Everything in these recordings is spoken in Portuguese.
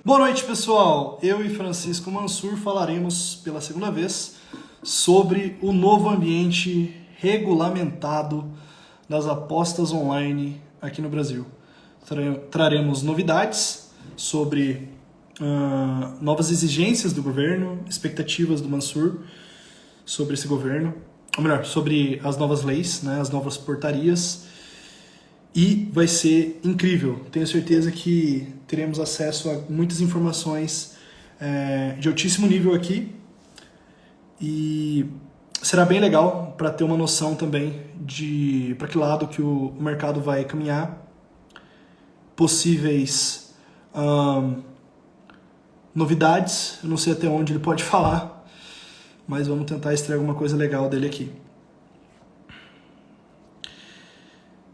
Boa noite, pessoal. Eu e Francisco Mansur falaremos pela segunda vez sobre o novo ambiente regulamentado das apostas online aqui no Brasil. Traremos novidades sobre novas exigências do governo, expectativas do Mansur sobre esse governo, ou melhor, sobre as novas leis, né, as novas portarias. E vai ser incrível. Tenho certeza que teremos acesso a muitas informações de altíssimo nível aqui. E será bem legal para ter uma noção também de para que lado que o mercado vai caminhar. Possíveis novidades. Eu não sei até onde ele pode falar, mas vamos tentar extrair alguma coisa legal dele aqui.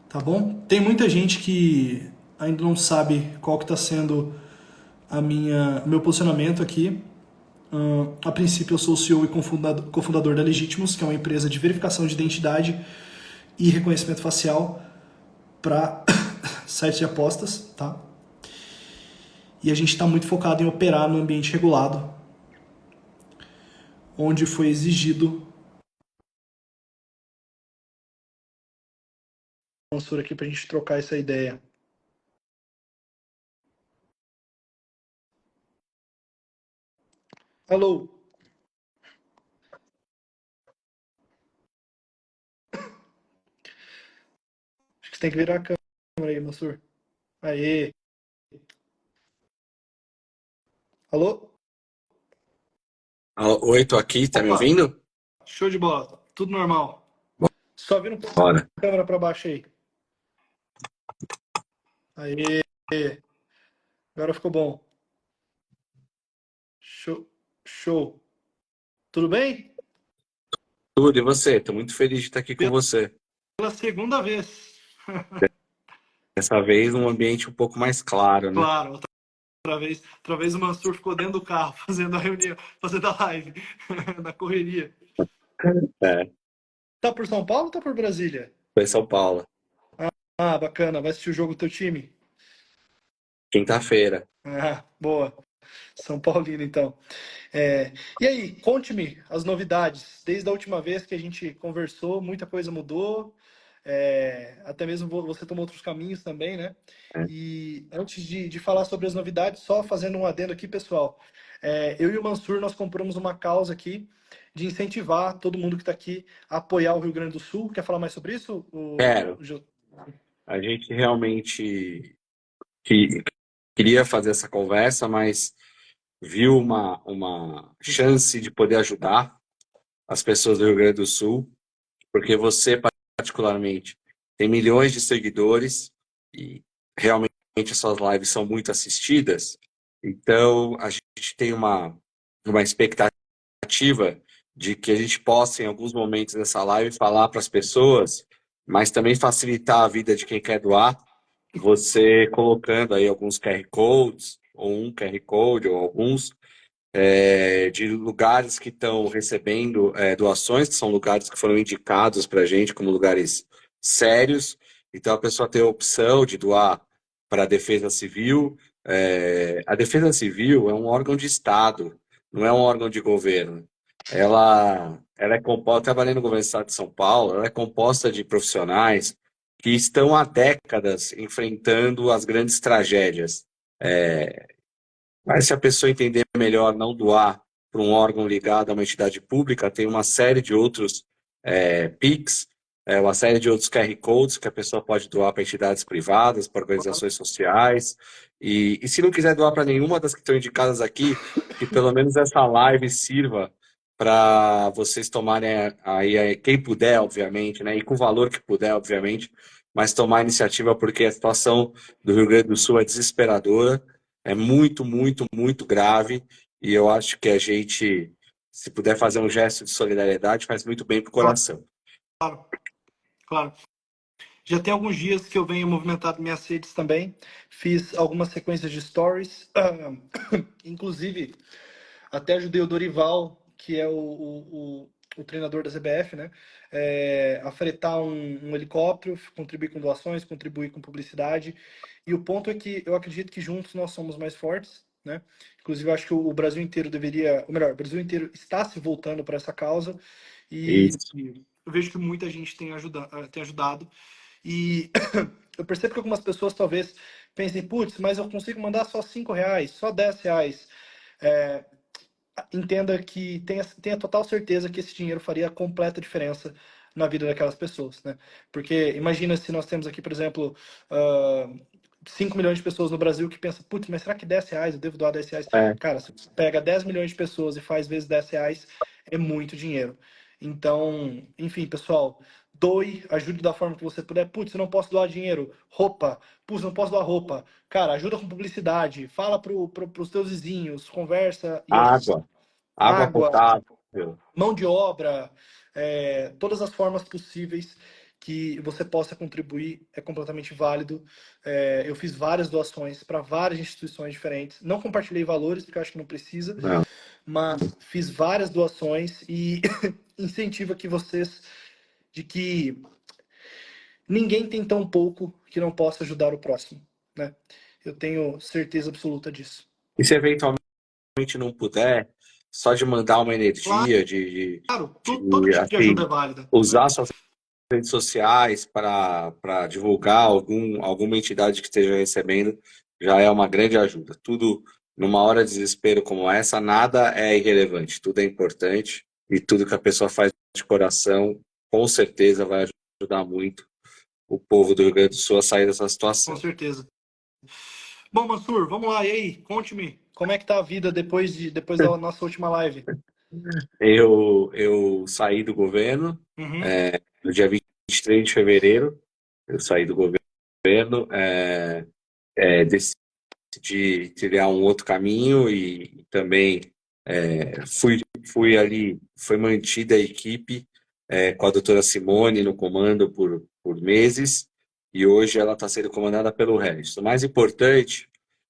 Tá bom? Tem muita gente que ainda não sabe qual que está sendo o meu posicionamento aqui. A princípio, eu sou o CEO e cofundador da Legítimos, que é uma empresa de verificação de identidade e reconhecimento facial para sites de apostas, tá? E a gente está muito focado em operar no ambiente regulado, onde foi exigido censura aqui para a gente trocar essa ideia. Alô? Acho que você tem que virar a câmera aí, Mansur. Aê! Alô? Oi, tô aqui, tá me Opa! ouvindo? Show de bola. Tudo normal. Só vira um pouco Bora. a câmera para baixo aí. Aê! Agora ficou bom. Show. Show. Tudo bem? Tudo, e você? Tô muito feliz de estar aqui com você. Pela segunda vez. Dessa vez num ambiente um pouco mais claro, né? Claro, outra vez o Mansur ficou dentro do carro fazendo a reunião, fazendo a live na correria. É, Tá por São Paulo ou tá por Brasília? foi em São Paulo, Ah, bacana. Vai assistir o jogo do teu time? quinta-feira. Ah, boa. São Paulino, então. E aí, conte-me as novidades. Desde a última vez que a gente conversou, muita coisa mudou. Até mesmo você tomou outros caminhos também, né? Né? E antes de falar sobre as novidades, só fazendo um adendo aqui, pessoal. Eu e o Mansur, nós compramos uma causa aqui de incentivar todo mundo que está aqui a apoiar o Rio Grande do Sul. Quer falar mais sobre isso? Quero. A gente realmente que, queria fazer essa conversa, mas viu uma chance de poder ajudar as pessoas do Rio Grande do Sul, porque você, particularmente, tem milhões de seguidores e realmente as suas lives são muito assistidas. Então, a gente tem uma expectativa de que a gente possa, em alguns momentos dessa live, falar para as pessoas, mas também facilitar a vida de quem quer doar, você colocando aí alguns QR Codes, ou um QR Code, ou alguns, de lugares que estão recebendo doações, que são lugares que foram indicados para a gente como lugares sérios. Então, a pessoa tem a opção de doar para a Defesa Civil. A Defesa Civil é um órgão de Estado, não é um órgão de governo. Ela é composta, trabalhando no governo do Estado de São Paulo, ela é composta de profissionais que estão há décadas enfrentando as grandes tragédias. Mas se a pessoa entender melhor não doar para um órgão ligado a uma entidade pública, tem uma série de outros PIX, uma série de outros QR Codes que a pessoa pode doar para entidades privadas, para organizações sociais. E se não quiser doar para nenhuma das que estão indicadas aqui, que pelo menos essa live sirva para vocês tomarem aí, quem puder, obviamente, né, e com o valor que puder, obviamente, mas tomar a iniciativa, porque a situação do Rio Grande do Sul é desesperadora. É muito, muito, muito grave, e eu acho que a gente, se puder fazer um gesto de solidariedade, faz muito bem para o coração. Claro, claro. Já tem alguns dias que eu venho movimentado minhas redes também. Fiz algumas sequências de stories. Inclusive, até ajudei o Dorival, que é o treinador da CBF, né? A fretar um helicóptero, contribuir com doações, contribuir com publicidade. E o ponto é que eu acredito que juntos nós somos mais fortes. né? Inclusive, eu acho que o Brasil inteiro deveria, ou melhor, o Brasil inteiro está se voltando para essa causa Isso. e eu vejo que muita gente tem ajudado. E eu percebo que algumas pessoas talvez pensem, putz, mas eu consigo mandar só R$ 5, só R$ 10. É, entenda que tenha total certeza que esse dinheiro faria a completa diferença na vida daquelas pessoas, né? Porque imagina se nós temos aqui, por exemplo, 5 milhões de pessoas no Brasil que pensam, putz, mas será que R$ 10 eu devo doar R$ 10? É. Cara, se você pega 10 milhões de pessoas e faz vezes R$ 10, é muito dinheiro. Então, enfim, pessoal, doe, ajude da forma que você puder. Putz, eu não posso doar dinheiro. Roupa. Putz, não posso doar roupa. Cara, ajuda com publicidade. Fala pros teus vizinhos, conversa e ajuda. Água, água Água, potável. mão de obra, todas as formas possíveis que você possa contribuir é completamente válido. Eu fiz várias doações para várias instituições diferentes. Não compartilhei valores, porque eu acho que não precisa, Não. mas fiz várias doações e incentivo aqui vocês de que ninguém tem tão pouco que não possa ajudar o próximo, né? Eu tenho certeza absoluta disso. E se eventualmente não puder, só de mandar uma energia, Claro, todo tipo de ajuda é assim, válida, né? usar suas redes sociais para divulgar alguma entidade que esteja recebendo, já é uma grande ajuda. Tudo, numa hora de desespero como essa, nada é irrelevante, tudo é importante e tudo que a pessoa faz de coração, com certeza vai ajudar muito o povo do Rio Grande do Sul a sair dessa Com situação. certeza. Bom, Mansur, vamos lá. E aí, conte-me, como é que tá a vida depois da nossa última live? Eu saí do governo, Uhum. no dia 23 de fevereiro, eu saí do governo, decidi trilhar um outro caminho e também fui ali, foi mantida a equipe com a doutora Simone no comando por meses e hoje ela está sendo comandada pelo Regis. O mais importante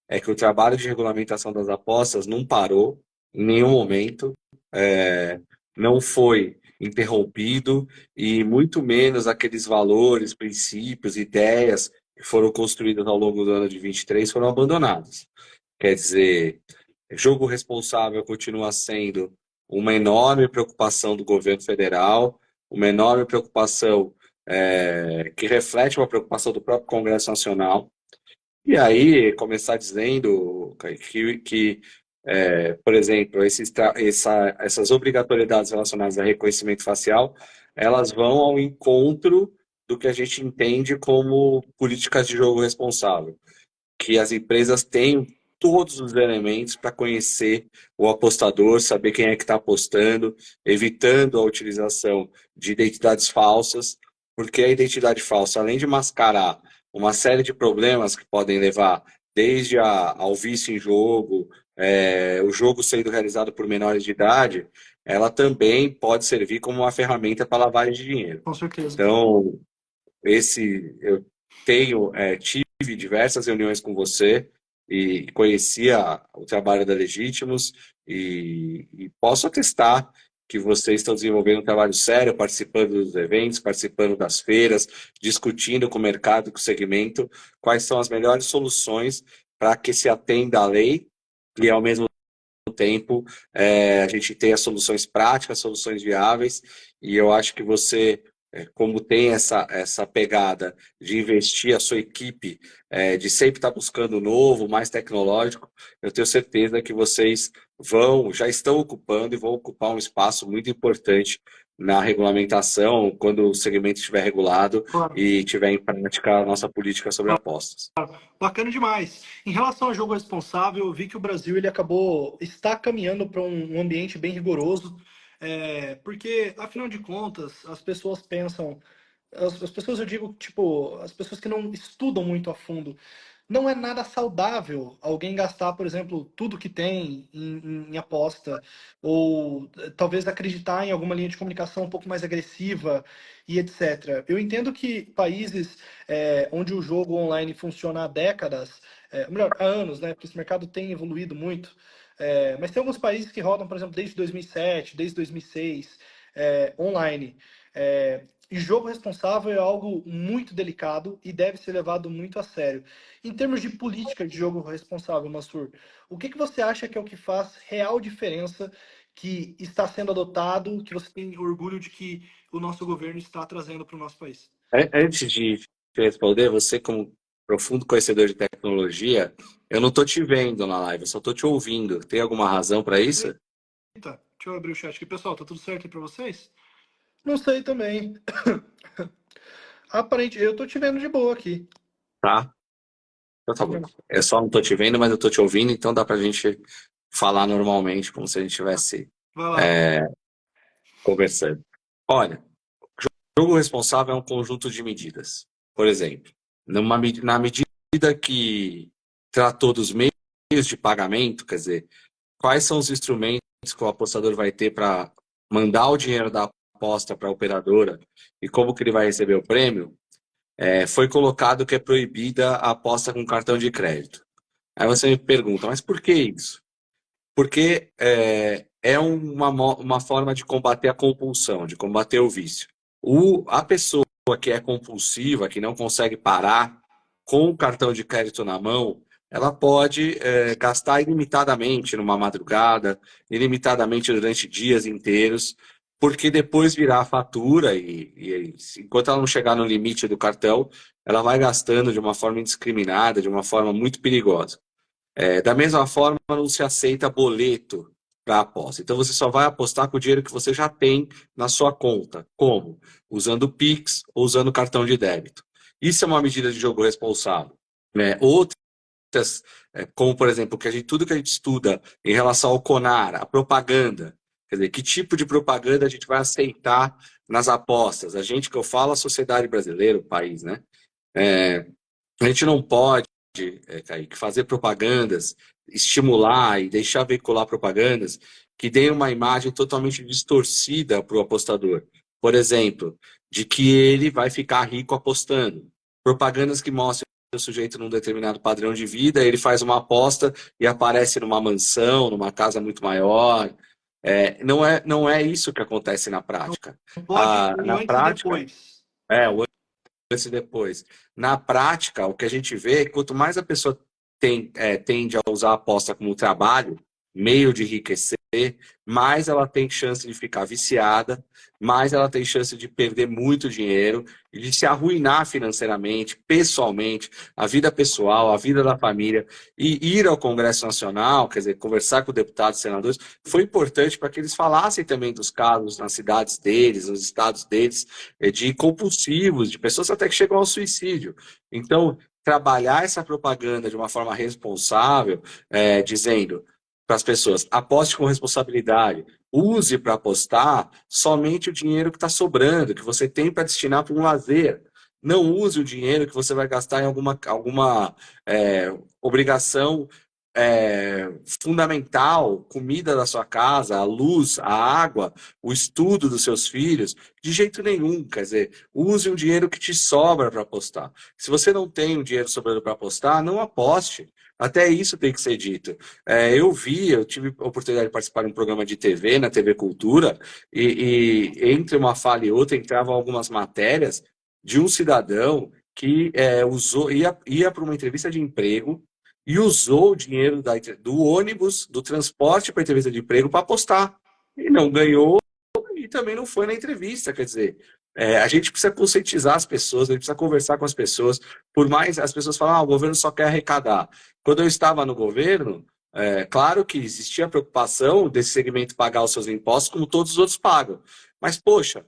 é que o trabalho de regulamentação das apostas não parou em nenhum momento, é, não foi interrompido e muito menos aqueles valores, princípios, ideias que foram construídas ao longo do ano de 23 foram abandonados. Quer dizer, jogo responsável continua sendo uma enorme preocupação do governo federal, uma enorme preocupação que reflete uma preocupação do próprio Congresso Nacional. E aí, começar dizendo por exemplo, essas obrigatoriedades relacionadas a reconhecimento facial, elas vão ao encontro do que a gente entende como políticas de jogo responsável, que as empresas tenham todos os elementos para conhecer o apostador, saber quem é que está apostando, evitando a utilização de identidades falsas, porque a identidade falsa, além de mascarar uma série de problemas que podem levar desde ao vício em jogo, o jogo sendo realizado por menores de idade, ela também pode servir como uma ferramenta para lavagem de dinheiro. Com certeza. Então, eu tive diversas reuniões com você e conhecia o trabalho da Legítimos e posso atestar que vocês estão desenvolvendo um trabalho sério, participando dos eventos, participando das feiras, discutindo com o mercado, com o segmento, quais são as melhores soluções para que se atenda à lei e, ao mesmo tempo, a gente tenha soluções práticas, soluções viáveis, e eu acho que você, como tem essa pegada de investir a sua equipe, de sempre estar buscando o novo, mais tecnológico, eu tenho certeza que vocês já estão ocupando e vão ocupar um espaço muito importante na regulamentação, quando o segmento estiver regulado Claro. e tiver em prática a nossa política sobre apostas. Bacana demais. Em relação ao jogo responsável, eu vi que o Brasil está caminhando para um ambiente bem rigoroso, porque, afinal de contas, as pessoas pensam, as pessoas, eu digo, tipo, as pessoas que não estudam muito a fundo, não é nada saudável alguém gastar, por exemplo, tudo que tem em aposta, ou talvez acreditar em alguma linha de comunicação um pouco mais agressiva e etc. Eu entendo que países onde o jogo online funciona há décadas, melhor, há anos, né? Porque esse mercado tem evoluído muito. Mas tem alguns países que rodam, por exemplo, desde 2007, desde 2006, online. E jogo responsável é algo muito delicado e deve ser levado muito a sério. Em termos de política de jogo responsável, Mansur, o que você acha que é o que faz real diferença, que está sendo adotado, que você tem orgulho de que o nosso governo está trazendo para o nosso país? Antes de responder, você como profundo conhecedor de tecnologia, eu não estou te vendo na live, eu só estou te ouvindo. Tem alguma razão para isso? Eita, deixa eu abrir o chat aqui. Pessoal, tá tudo certo aí para vocês? Não sei também. Aparente, eu tô te vendo de boa aqui. Tá? Então tá bom. Eu só não estou te vendo, mas eu estou te ouvindo, então dá para a gente falar normalmente, como se a gente estivesse Vai lá. conversando. Olha, jogo responsável é um conjunto de medidas. Por exemplo, na medida que tratou dos meios de pagamento, quer dizer, quais são os instrumentos que o apostador vai ter para mandar o dinheiro da aposta para a operadora e como que ele vai receber o prêmio, foi colocado que é proibida a aposta com cartão de crédito. Aí você me pergunta, mas por que isso? Porque é uma forma de combater a compulsão, de combater o vício. A pessoa que é compulsiva, que não consegue parar com o cartão de crédito na mão, ela pode gastar ilimitadamente numa madrugada, ilimitadamente durante dias inteiros, porque depois virá a fatura e enquanto ela não chegar no limite do cartão, ela vai gastando de uma forma indiscriminada, de uma forma muito perigosa. Da mesma forma, não se aceita boleto para aposta. Então, você só vai apostar com o dinheiro que você já tem na sua conta. Como? Usando o Pix ou usando cartão de débito. Isso é uma medida de jogo responsável. Outras, como, por exemplo, tudo que a gente estuda em relação ao CONAR, a propaganda. Quer dizer, que tipo de propaganda a gente vai aceitar nas apostas? A gente que eu falo, a sociedade brasileira, o país, né? A gente não pode, Kaique, fazer propagandas, estimular e deixar veicular propagandas que deem uma imagem totalmente distorcida para o apostador. Por exemplo, de que ele vai ficar rico apostando. Propagandas que mostram o sujeito num determinado padrão de vida, ele faz uma aposta e aparece numa mansão, numa casa muito maior. Não é isso que acontece na prática. Não pode o Na antes e prática, depois. o antes e depois. Na prática, o que a gente vê é que quanto mais a pessoa tende a usar a aposta como trabalho, meio de enriquecer, mais ela tem chance de ficar viciada, mais ela tem chance de perder muito dinheiro e de se arruinar financeiramente, pessoalmente, a vida pessoal, a vida da família. E ir ao Congresso Nacional, quer dizer, conversar com deputados e senadores, foi importante para que eles falassem também dos casos nas cidades deles, nos estados deles, de compulsivos, de pessoas até que chegam ao suicídio. Então, trabalhar essa propaganda de uma forma responsável, dizendo para as pessoas, aposte com responsabilidade, use para apostar somente o dinheiro que está sobrando, que você tem para destinar para um lazer. Não use o dinheiro que você vai gastar em alguma obrigação fundamental, comida da sua casa, a luz, a água, o estudo dos seus filhos, de jeito nenhum. Quer dizer, use um dinheiro que te sobra para apostar. Se você não tem um dinheiro sobrando para apostar, não aposte. Até isso tem que ser dito. Eu tive a oportunidade de participar de um programa de TV, na TV Cultura, e entre uma fala e outra entravam algumas matérias de um cidadão que ia para uma entrevista de emprego e usou o dinheiro do ônibus, do transporte para a entrevista de emprego para apostar. E não ganhou e também não foi na entrevista. Quer dizer, a gente precisa conscientizar as pessoas, a gente precisa conversar com as pessoas. Por mais as pessoas falam, o governo só quer arrecadar. Quando eu estava no governo, claro que existia a preocupação desse segmento pagar os seus impostos, como todos os outros pagam. Mas, poxa,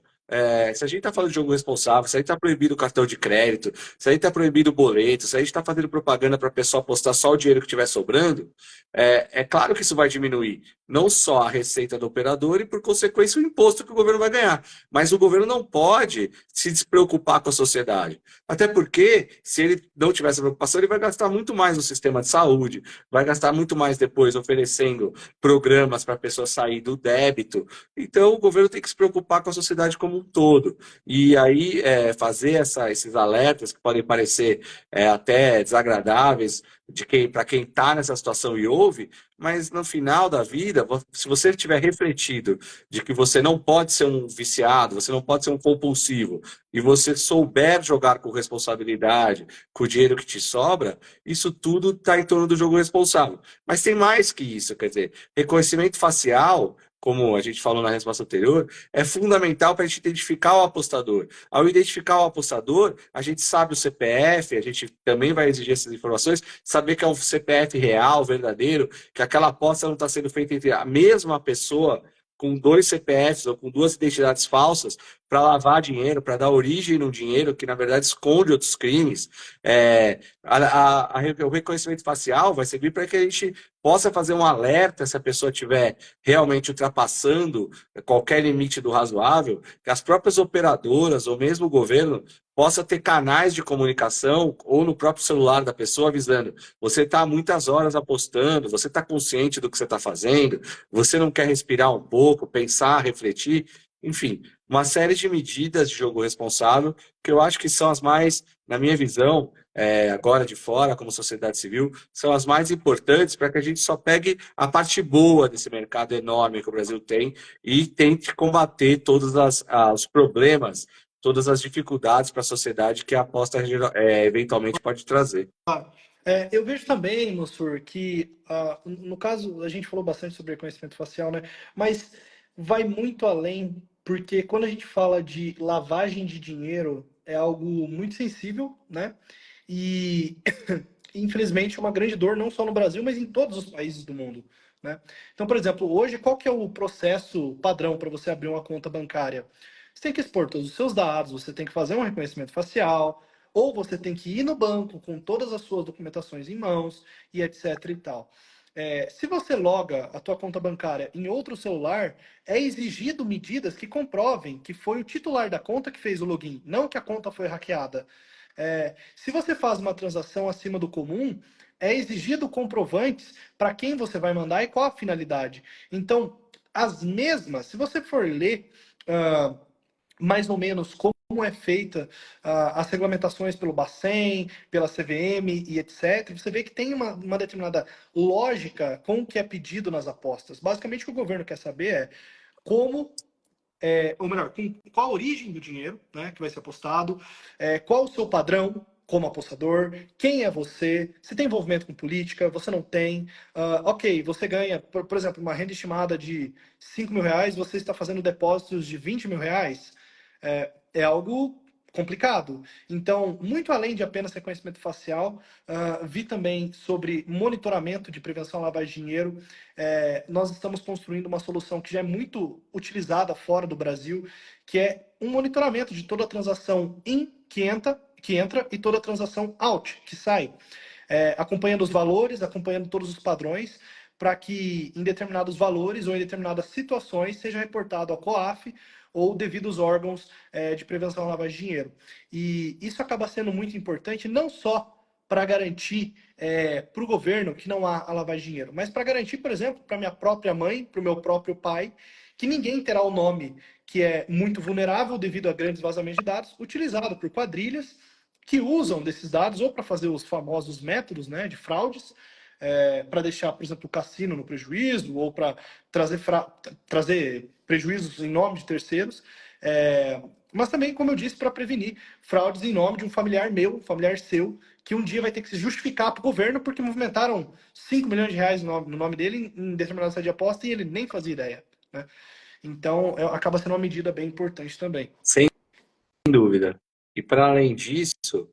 se a gente está falando de jogo responsável, se a gente está proibido o cartão de crédito, se a gente está proibido o boleto, se a gente está fazendo propaganda para a pessoa apostar só o dinheiro que estiver sobrando, claro que isso vai diminuir não só a receita do operador e, por consequência, o imposto que o governo vai ganhar. Mas o governo não pode se despreocupar com a sociedade. Até porque, se ele não tiver essa preocupação, ele vai gastar muito mais no sistema de saúde, vai gastar muito mais depois oferecendo programas para a pessoa sair do débito. Então, o governo tem que se preocupar com a sociedade como um todo. E aí, fazer esses alertas que podem parecer até desagradáveis, para quem está nessa situação e ouve, mas no final da vida, se você tiver refletido de que você não pode ser um viciado, você não pode ser um compulsivo, e você souber jogar com responsabilidade, com o dinheiro que te sobra, isso tudo está em torno do jogo responsável. Mas tem mais que isso, quer dizer, reconhecimento facial, como a gente falou na resposta anterior, é fundamental para a gente identificar o apostador. Ao identificar o apostador, a gente sabe o CPF, a gente também vai exigir essas informações, saber que é um CPF real, verdadeiro, que aquela aposta não está sendo feita entre a mesma pessoa com dois CPFs ou com duas identidades falsas para lavar dinheiro, para dar origem no dinheiro que, na verdade, esconde outros crimes. O reconhecimento facial vai servir para que a gente possa fazer um alerta se a pessoa estiver realmente ultrapassando qualquer limite do razoável, que as próprias operadoras ou mesmo o governo possa ter canais de comunicação ou no próprio celular da pessoa avisando: você está muitas horas apostando, você está consciente do que você está fazendo, você não quer respirar um pouco, pensar, refletir, enfim, uma série de medidas de jogo responsável que eu acho que são as mais, na minha visão, agora de fora, como sociedade civil, são as mais importantes para que a gente só pegue a parte boa desse mercado enorme que o Brasil tem e tente combater todos os problemas, todas as dificuldades para a sociedade que a aposta eventualmente pode trazer. Eu vejo também, Mansur, que no caso a gente falou bastante sobre reconhecimento facial, né? Mas vai muito além, porque quando a gente fala de lavagem de dinheiro, é algo muito sensível, né? E infelizmente é uma grande dor não só no Brasil, mas em todos os países do mundo, né? Então, por exemplo, hoje qual que é o processo padrão para você abrir uma conta bancária? Você tem que expor todos os seus dados, você tem que fazer um reconhecimento facial, ou você tem que ir no banco com todas as suas documentações em mãos e etc e tal. Se você loga a tua conta bancária em outro celular, é exigido medidas que comprovem que foi o titular da conta que fez o login, não que a conta foi hackeada. Se você faz uma transação acima do comum, é exigido comprovantes para quem você vai mandar e qual a finalidade. Então, as mesmas, se você for ler mais ou menos como é feita as regulamentações pelo Bacen, pela CVM e etc., você vê que tem uma determinada lógica com o que é pedido nas apostas. Basicamente, o que o governo quer saber é como ou melhor, com qual a origem do dinheiro, né, que vai ser apostado, qual o seu padrão como apostador, quem é você, se tem envolvimento com política, você não tem, ok, você ganha, por exemplo, uma renda estimada de 5 mil reais, você está fazendo depósitos de 20 mil reais, é algo complicado. Então, muito além de apenas reconhecimento facial, vi também sobre monitoramento de prevenção à lavagem de dinheiro. Nós estamos construindo uma solução que já é muito utilizada fora do Brasil, que é um monitoramento de toda a transação que entra e toda a transação out, que sai. Acompanhando os valores, acompanhando todos os padrões, para que em determinados valores ou em determinadas situações seja reportado ao COAF ou devidos órgãos de prevenção à lavagem de dinheiro. E isso acaba sendo muito importante, não só para garantir para o governo que não há a lavagem de dinheiro, mas para garantir, por exemplo, para minha própria mãe, para o meu próprio pai, que ninguém terá o nome que é muito vulnerável devido a grandes vazamentos de dados, utilizado por quadrilhas que usam desses dados ou para fazer os famosos métodos, né, de fraudes, para deixar, por exemplo, o cassino no prejuízo ou para trazer prejuízos em nome de terceiros, mas também, como eu disse, para prevenir fraudes em nome de um familiar meu, um familiar seu, que um dia vai ter que se justificar para o governo porque movimentaram 5 milhões de reais no nome dele em determinada sede de aposta e ele nem fazia ideia, né? Então, acaba sendo uma medida bem importante também. Sem dúvida. E para além disso,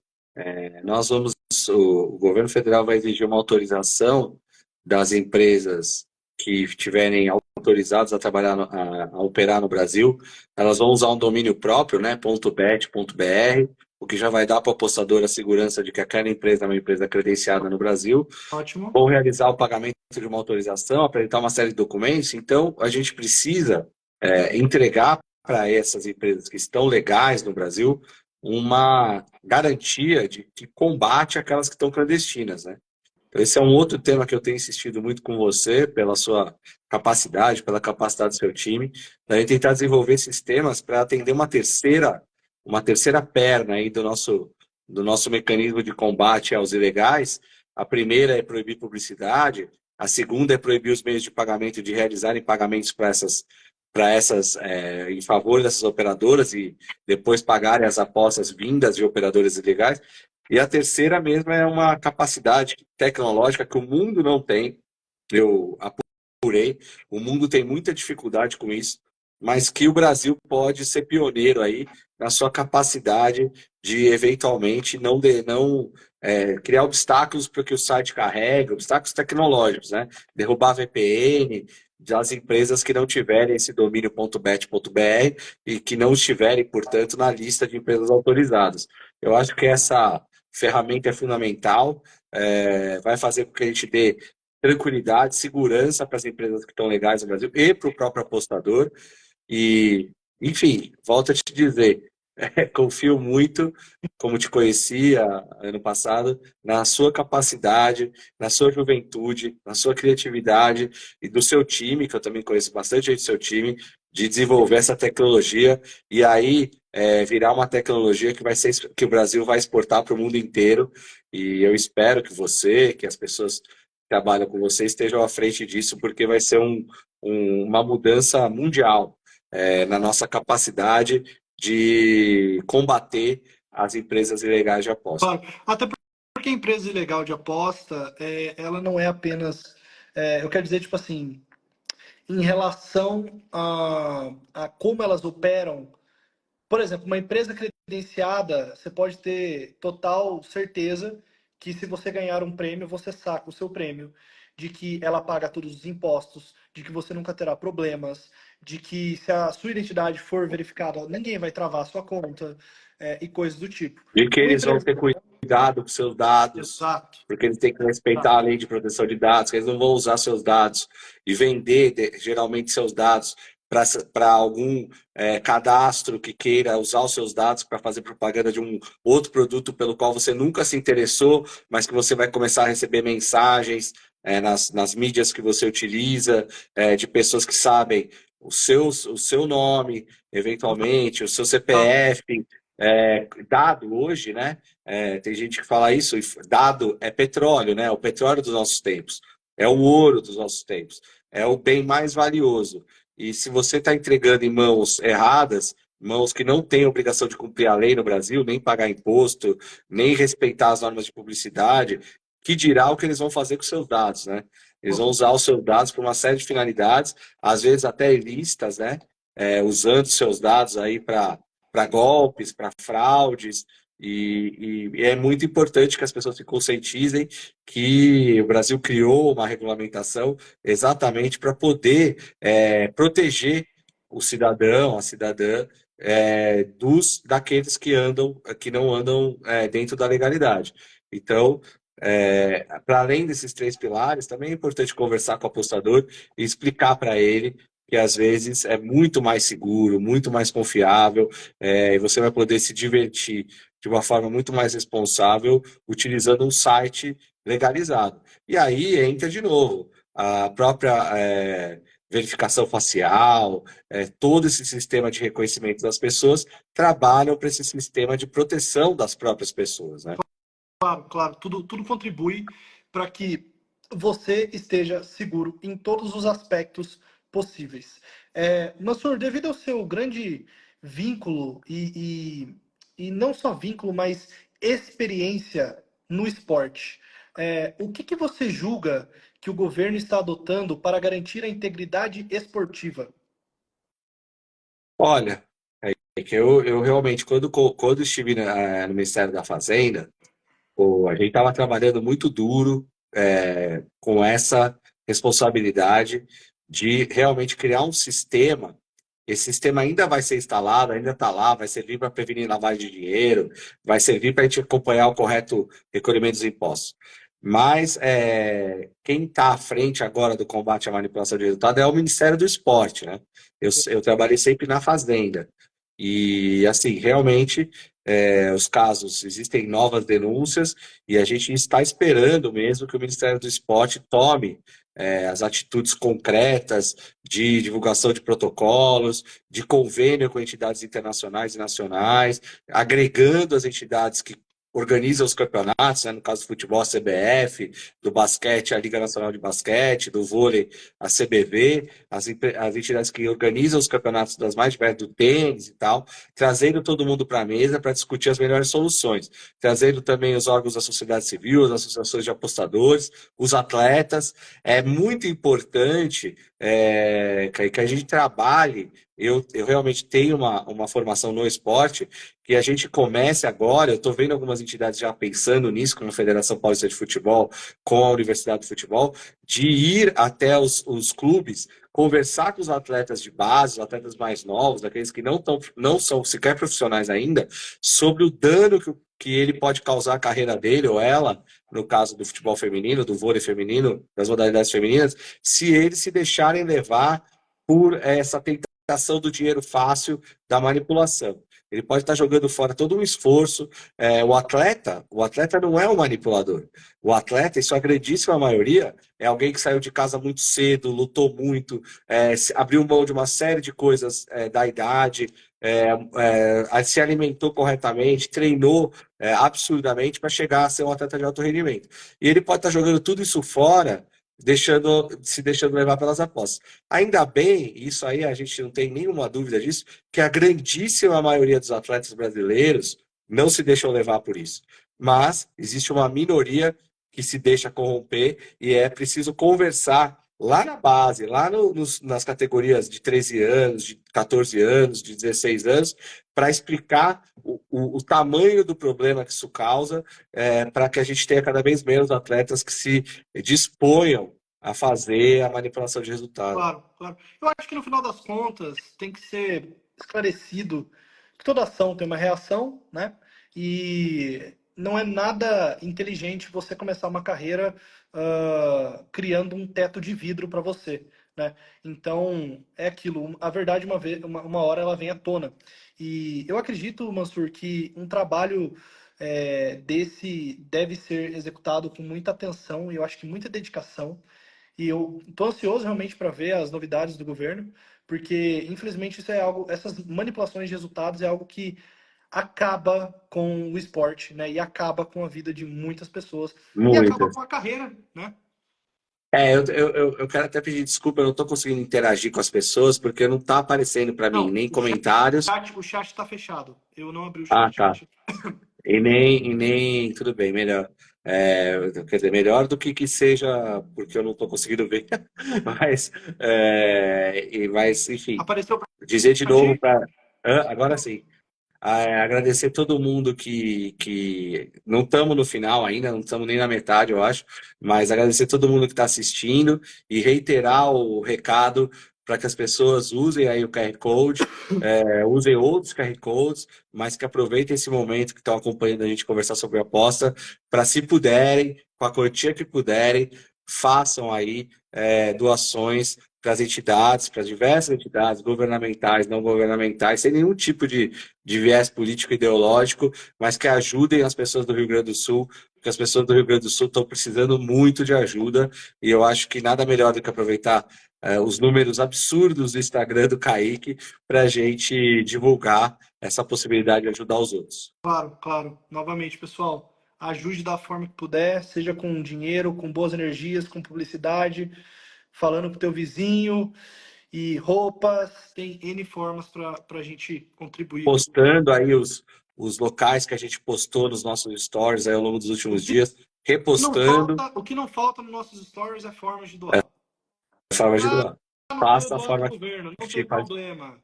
o governo federal vai exigir uma autorização das empresas que estiverem autorizadas a trabalhar, a operar no Brasil. Elas vão usar um domínio próprio, né, .bet.br, o que já vai dar para o apostador a segurança de que aquela empresa é uma empresa credenciada no Brasil. Ótimo. Vão realizar o pagamento de uma autorização, apresentar uma série de documentos. Então, a gente precisa entregar para essas empresas que estão legais no Brasil uma garantia de combate àquelas que estão clandestinas, né? Então, esse é um outro tema que eu tenho insistido muito com você, pela sua capacidade, pela capacidade do seu time, da gente tentar desenvolver sistemas para atender uma terceira perna aí do nosso mecanismo de combate aos ilegais, A primeira é proibir publicidade, a segunda é proibir os meios de pagamento de realizarem pagamentos em favor dessas operadoras e depois pagarem as apostas vindas de operadores ilegais. E a terceira mesmo é uma capacidade tecnológica que o mundo não tem. Eu apurei, o mundo tem muita dificuldade com isso, mas que o Brasil pode ser pioneiro aí na sua capacidade de eventualmente não criar obstáculos para que o site carregue, obstáculos tecnológicos, né? Derrubar VPN das empresas que não tiverem esse domínio .bet.br e que não estiverem, portanto, na lista de empresas autorizadas. Eu acho que essa ferramenta é fundamental, vai fazer com que a gente dê tranquilidade, segurança para as empresas que estão legais no Brasil e para o próprio apostador. E, enfim, volto a te dizer, confio muito, como te conhecia ano passado, na sua capacidade, na sua juventude, na sua criatividade e do seu time, que eu também conheço bastante gente do seu time, de desenvolver essa tecnologia e aí virar uma tecnologia que o Brasil vai exportar para o mundo inteiro. E eu espero que você, que as pessoas que trabalham com você estejam à frente disso, porque vai ser uma mudança mundial na nossa capacidade de combater as empresas ilegais de aposta. Claro, até porque a empresa ilegal de aposta, ela não é apenas, eu quero dizer, tipo assim, em relação a como elas operam. Por exemplo, uma empresa credenciada, você pode ter total certeza que se você ganhar um prêmio, você saca o seu prêmio, de que ela paga todos os impostos, de que você nunca terá problemas, de que se a sua identidade for verificada, ninguém vai travar a sua conta, e coisas do tipo. E que Uma eles vão empresa. ter cuidado com seus dados, Exato. porque eles têm que respeitar a Exato. lei de proteção de dados, que eles não vão usar seus dados e vender geralmente seus dados para algum cadastro que queira usar os seus dados para fazer propaganda de um outro produto pelo qual você nunca se interessou, mas que você vai começar a receber mensagens nas mídias que você utiliza, de pessoas que sabem o seu nome, eventualmente, o seu CPF, dado hoje, né? Tem gente que fala isso, dado é petróleo, né? O petróleo dos nossos tempos, é o ouro dos nossos tempos, é o bem mais valioso. E se você está entregando em mãos erradas, mãos que não têm obrigação de cumprir a lei no Brasil, nem pagar imposto, nem respeitar as normas de publicidade, que dirá o que eles vão fazer com seus dados, né? Eles vão usar os seus dados para uma série de finalidades, às vezes até ilícitas, né? Usando seus dados aí para golpes, para fraudes, e é muito importante que as pessoas se conscientizem que o Brasil criou uma regulamentação exatamente para poder proteger o cidadão, a cidadã, daqueles que não andam dentro da legalidade. Então, para além desses três pilares, também é importante conversar com o apostador e explicar para ele que às vezes é muito mais seguro, muito mais confiável, e você vai poder se divertir de uma forma muito mais responsável utilizando um site legalizado. E aí entra de novo a própria verificação facial, todo esse sistema de reconhecimento das pessoas trabalham para esse sistema de proteção das próprias pessoas, né? Claro, claro, tudo contribui para que você esteja seguro em todos os aspectos possíveis. Mansur, devido ao seu grande vínculo e não só vínculo, mas experiência no esporte, o que você julga que o governo está adotando para garantir a integridade esportiva? Olha, é que eu realmente, quando estive no Ministério da Fazenda, pô, a gente estava trabalhando muito duro com essa responsabilidade de realmente criar um sistema. Esse sistema ainda vai ser instalado, ainda está lá, vai servir para prevenir lavagem de dinheiro, vai servir para a gente acompanhar o correto recolhimento dos impostos. Mas quem está à frente agora do combate à manipulação de resultado é o Ministério do Esporte, né? Eu trabalhei sempre na Fazenda. E, assim, realmente, os casos, existem novas denúncias e a gente está esperando mesmo que o Ministério do Esporte tome as atitudes concretas de divulgação de protocolos, de convênio com entidades internacionais e nacionais, agregando as entidades que organiza os campeonatos, né? No caso do futebol, a CBF, do basquete, a Liga Nacional de Basquete, do vôlei, a CBV, as entidades que organizam os campeonatos das mais diversas, do tênis e tal, trazendo todo mundo para a mesa para discutir as melhores soluções, trazendo também os órgãos da sociedade civil, as associações de apostadores, os atletas. É muito importante que a gente trabalhe. Eu realmente tenho uma formação no esporte, que a gente comece agora. Eu estou vendo algumas entidades já pensando nisso, como a Federação Paulista de Futebol, com a Universidade de Futebol, de ir até os clubes, conversar com os atletas de base, os atletas mais novos, aqueles que não são sequer profissionais ainda, sobre o dano que ele pode causar à carreira dele ou ela, no caso do futebol feminino, do vôlei feminino, das modalidades femininas, se eles se deixarem levar por essa tentação do dinheiro fácil, da manipulação. Ele pode estar jogando fora todo um esforço. O atleta não é um manipulador. O atleta, em sua grandíssima maioria, é alguém que saiu de casa muito cedo, lutou muito, abriu mão de uma série de coisas da idade, se alimentou corretamente, treinou absurdamente para chegar a ser um atleta de alto rendimento. E ele pode estar jogando tudo isso fora, se deixando levar pelas apostas. Ainda bem, isso aí a gente não tem nenhuma dúvida disso, que a grandíssima maioria dos atletas brasileiros não se deixam levar por isso. Mas existe uma minoria que se deixa corromper e é preciso conversar lá na base, lá nas categorias de 13 anos, de 14 anos, de 16 anos, para explicar o tamanho do problema que isso causa, para que a gente tenha cada vez menos atletas que se disponham a fazer a manipulação de resultado. Claro, claro. Eu acho que no final das contas tem que ser esclarecido que toda ação tem uma reação, né? E não é nada inteligente você começar uma carreira criando um teto de vidro para você, né? Então é aquilo. A verdade uma hora ela vem à tona. E eu acredito, Mansur, que um trabalho desse deve ser executado com muita atenção e eu acho que muita dedicação. E eu tô ansioso realmente para ver as novidades do governo, porque infelizmente isso é algo, essas manipulações de resultados é algo que acaba com o esporte, né? E acaba com a vida de muitas pessoas e acaba Muitas. com a carreira, né? Eu quero até pedir desculpa, eu não estou conseguindo interagir com as pessoas, porque não está aparecendo para mim Não, nem comentários. o chat está fechado. Eu não abri o Ah, chat tá. hoje. E nem, tudo bem, melhor. Quer dizer, melhor do que seja, porque eu não estou conseguindo ver. Mas, mas, enfim, Apareceu dizer de para novo ti? para. Agora sim. Agradecer todo mundo que não estamos no final ainda, não estamos nem na metade, eu acho, mas agradecer todo mundo que está assistindo e reiterar o recado para que as pessoas usem aí o QR Code, usem outros QR Codes, mas que aproveitem esse momento que estão acompanhando a gente conversar sobre a aposta, para, se puderem, com a quantia que puderem, façam aí doações para as entidades, para diversas entidades governamentais, não governamentais, sem nenhum tipo de viés político ideológico, mas que ajudem as pessoas do Rio Grande do Sul, porque as pessoas do Rio Grande do Sul estão precisando muito de ajuda, e eu acho que nada melhor do que aproveitar os números absurdos do Instagram do Kaique para a gente divulgar essa possibilidade de ajudar os outros. Claro, claro. Novamente, pessoal, ajude da forma que puder, seja com dinheiro, com boas energias, com publicidade, falando com o teu vizinho e roupas, tem N formas para a gente contribuir. Postando aí os locais que a gente postou nos nossos stories aí ao longo dos O últimos que dias, repostando o que não falta nos nossos stories é formas de doar. a forma de Ah, doar. não quero Faça a doar para o forma governo, não que tem faz. problema.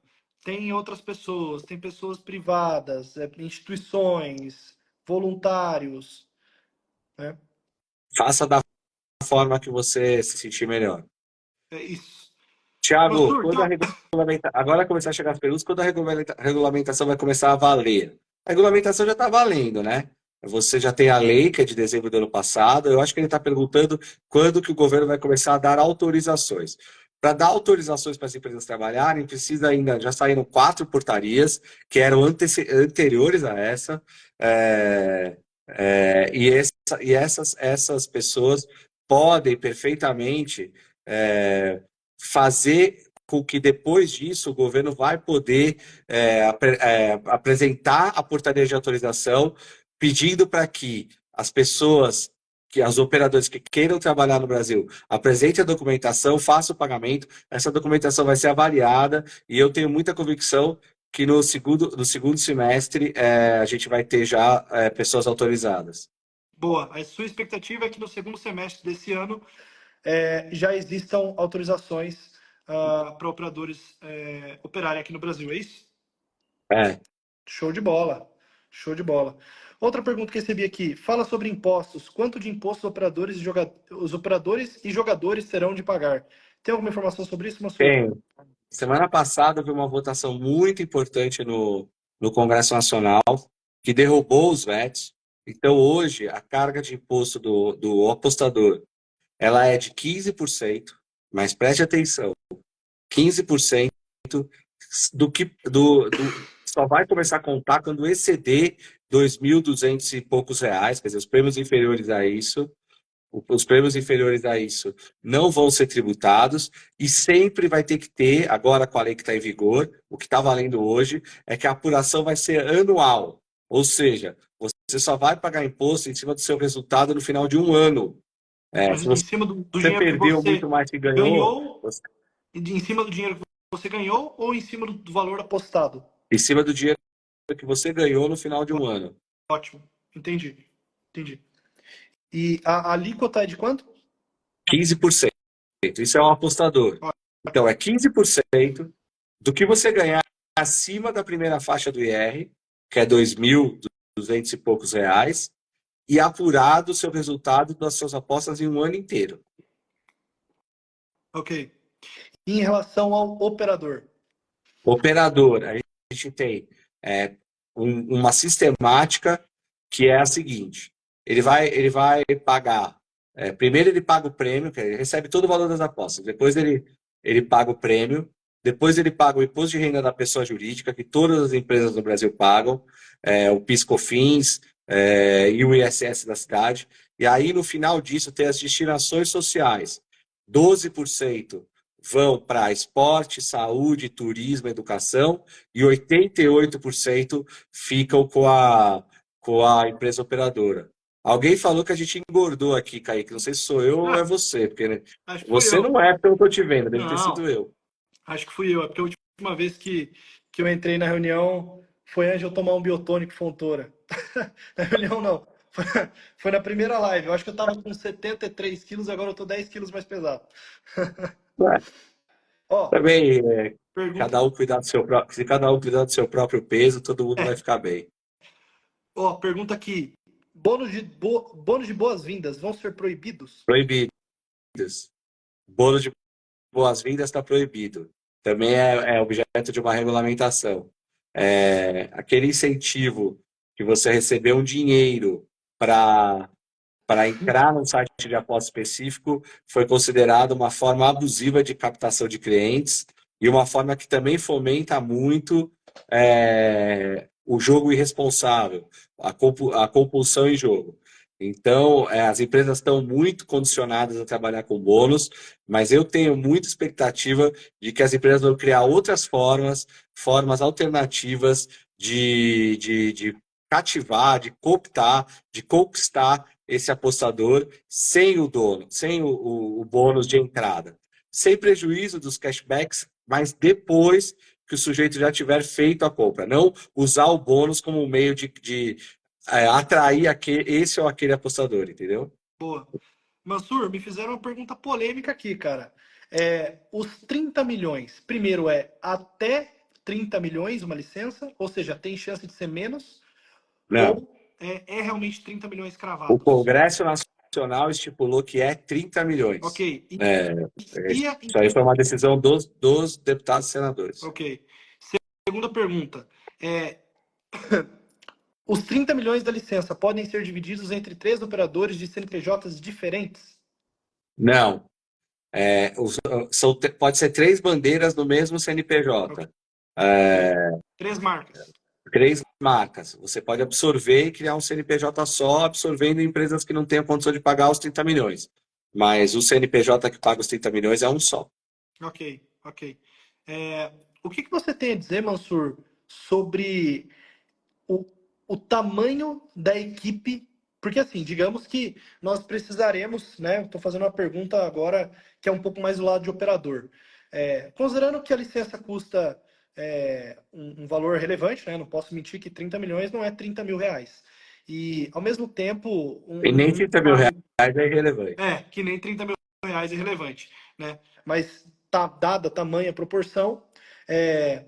Tem outras pessoas, tem pessoas privadas, instituições, voluntários, né? Faça da forma que você se sentir melhor. É isso. Tiago, Mansur, quando a então, regulamentação. Agora começar a chegar as perguntas, quando a regulamentação vai começar a valer? A regulamentação já está valendo, né? Você já tem a lei, que é de dezembro do ano passado. Eu acho que ele está perguntando quando que o governo vai começar a dar autorizações. Para dar autorizações para as empresas trabalharem, precisa ainda. Já saíram 4 portarias que eram anteriores a essa. é, essas pessoas podem perfeitamente. é, Fazer com que depois disso o governo vai poder apresentar a portaria de autorização pedindo para que as pessoas, que as operadoras que queiram trabalhar no Brasil, apresentem a documentação, façam o pagamento. Essa documentação vai ser avaliada e eu tenho muita convicção que no segundo semestre a gente vai ter já pessoas autorizadas. Boa. A sua expectativa é que no segundo semestre desse ano já existam autorizações para operadores operarem aqui no Brasil, é isso? É, Show de bola. Show de bola. Outra pergunta que recebi aqui. Fala sobre impostos. Quanto de impostos os operadores e jogadores terão de pagar? Tem alguma informação sobre isso, Mansur? tem. Semana passada houve uma votação muito importante no Congresso Nacional que derrubou os vetos. Então, hoje, a carga de imposto do apostador ela é de 15%, mas preste atenção, 15% só vai começar a contar quando exceder 2.200 e poucos reais, quer dizer, os prêmios inferiores a isso, os prêmios inferiores a isso não vão ser tributados e sempre vai ter que ter, agora com a lei que está em vigor, o que está valendo hoje é que a apuração vai ser anual, ou seja, você só vai pagar imposto em cima do seu resultado no final de um ano. Mas Se em cima do você dinheiro que perdeu você muito mais que ganhou, ganhou, em cima do dinheiro que você ganhou ou em cima do valor apostado? em cima do dinheiro que você ganhou no final de um ano. Ótimo. Entendi. Entendi. E a alíquota é de quanto? 15%. Isso é um apostador. Então, é 15% do que você ganhar acima da primeira faixa do IR, que é 2.200 e poucos reais, e apurado o seu resultado das suas apostas em um ano inteiro. Ok. E em relação ao operador? Operador, a gente tem uma sistemática que é a seguinte: ele vai pagar. Primeiro ele paga o prêmio, que ele recebe todo o valor das apostas. Depois ele paga o prêmio. Depois ele paga o imposto de renda da pessoa jurídica, que todas as empresas no Brasil pagam, o PIS/COFINS, e o ISS da cidade. E aí, no final disso, tem as destinações sociais. 12% vão para esporte, saúde, turismo, educação, e 88% ficam com a empresa operadora. Alguém falou que a gente engordou aqui, Kaique. Não sei se sou eu ou é você, porque né, Acho que fui você eu. não é, pelo que eu tô te vendo, deve ter sido Não, eu. acho que fui eu. É porque a última vez que eu entrei na reunião foi antes de eu tomar um biotônico Fontoura. Na reunião não. Foi, foi na primeira live. Eu acho que eu tava com 73 quilos, agora eu tô 10 quilos mais pesado. É, Ó, também, pergunta. cada um cuidar do seu próprio, se cada um cuidar do seu próprio peso, todo mundo vai ficar bem. Ó, pergunta aqui. Bônus de boas-vindas vão ser proibidos? Proibidos. Bolo de boas-vindas está proibido. Também é objeto de uma regulamentação. Aquele incentivo que você recebeu um dinheiro para entrar num site de aposta específico foi considerado uma forma abusiva de captação de clientes e uma forma que também fomenta muito o jogo irresponsável, a compulsão em jogo. Então, as empresas estão muito condicionadas a trabalhar com bônus, mas eu tenho muita expectativa de que as empresas vão criar outras formas alternativas de cativar, de cooptar, de conquistar esse apostador sem o dono, sem o bônus de entrada. Sem prejuízo dos cashbacks, mas depois que o sujeito já tiver feito a compra. Não usar o bônus como um meio de atrair esse ou aquele apostador, entendeu? Boa. Mansur, me fizeram uma pergunta polêmica aqui, cara. Os 30 milhões, primeiro até 30 milhões uma licença, ou seja, tem chance de ser menos, Não. ou é realmente 30 milhões O cravados? Congresso Nacional estipulou que é 30 Ok. milhões. E, e a- Isso aí foi uma decisão dos deputados e senadores. ok. Segunda pergunta. É, os 30 milhões da licença podem ser divididos entre três operadores de CNPJs diferentes? Não. Pode ser três bandeiras no mesmo Ok. CNPJ. É, Três marcas. três marcas. Você pode absorver e criar um CNPJ só, absorvendo empresas que não tenham condição de pagar os 30 milhões. Mas o CNPJ que paga os 30 milhões é um só. Ok, ok. O que você tem a dizer, Mansur, sobre o, o tamanho da equipe, porque assim, digamos que nós precisaremos, né? Estou fazendo uma pergunta agora que é um pouco mais do lado de operador. Considerando que a licença custa um valor relevante, né? Não posso mentir que 30 milhões não é 30 mil reais. E, ao mesmo tempo, E nem 30 mil reais é irrelevante. que nem 30 mil reais é relevante, né? Mas tá dada a tamanha proporção, é,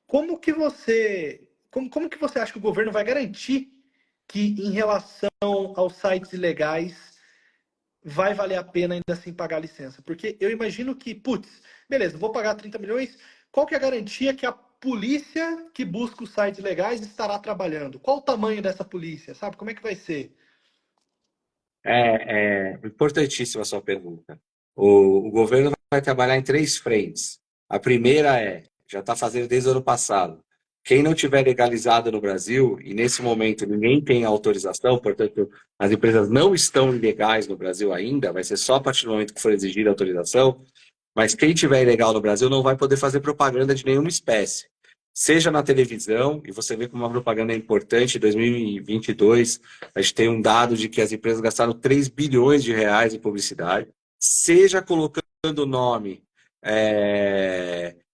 como que você acha que o governo vai garantir que, em relação aos sites ilegais, vai valer a pena ainda assim pagar a licença? Porque eu imagino que, putz, beleza, vou pagar 30 milhões, qual que é a garantia que a polícia que busca os sites legais estará trabalhando? Qual o tamanho dessa polícia, sabe? Como é que vai ser? É importantíssima a sua pergunta. O governo vai trabalhar em três frentes. A primeira já está fazendo desde o ano passado. Quem não tiver legalizado no Brasil, e nesse momento ninguém tem autorização, portanto, as empresas não estão ilegais no Brasil ainda, vai ser só a partir do momento que for exigida a autorização, mas quem tiver ilegal no Brasil não vai poder fazer propaganda de nenhuma espécie. Seja na televisão, e você vê como uma propaganda é importante, em 2022, a gente tem um dado de que as empresas gastaram 3 bilhões de reais em publicidade, seja colocando o nome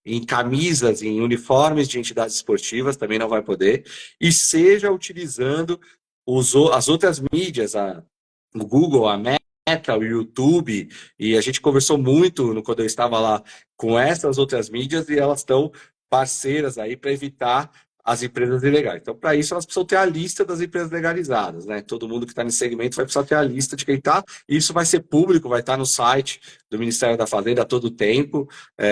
em camisas, em uniformes de entidades esportivas, também não vai poder, e seja utilizando as outras mídias, o Google, a Meta, o YouTube, e a gente conversou muito quando eu estava lá com essas outras mídias e elas estão parceiras aí para evitar as empresas ilegais. Então, para isso, elas precisam ter a lista das empresas legalizadas, né? Todo mundo que está nesse segmento vai precisar ter a lista de quem está, e isso vai ser público, vai estar no site do Ministério da Fazenda a todo tempo,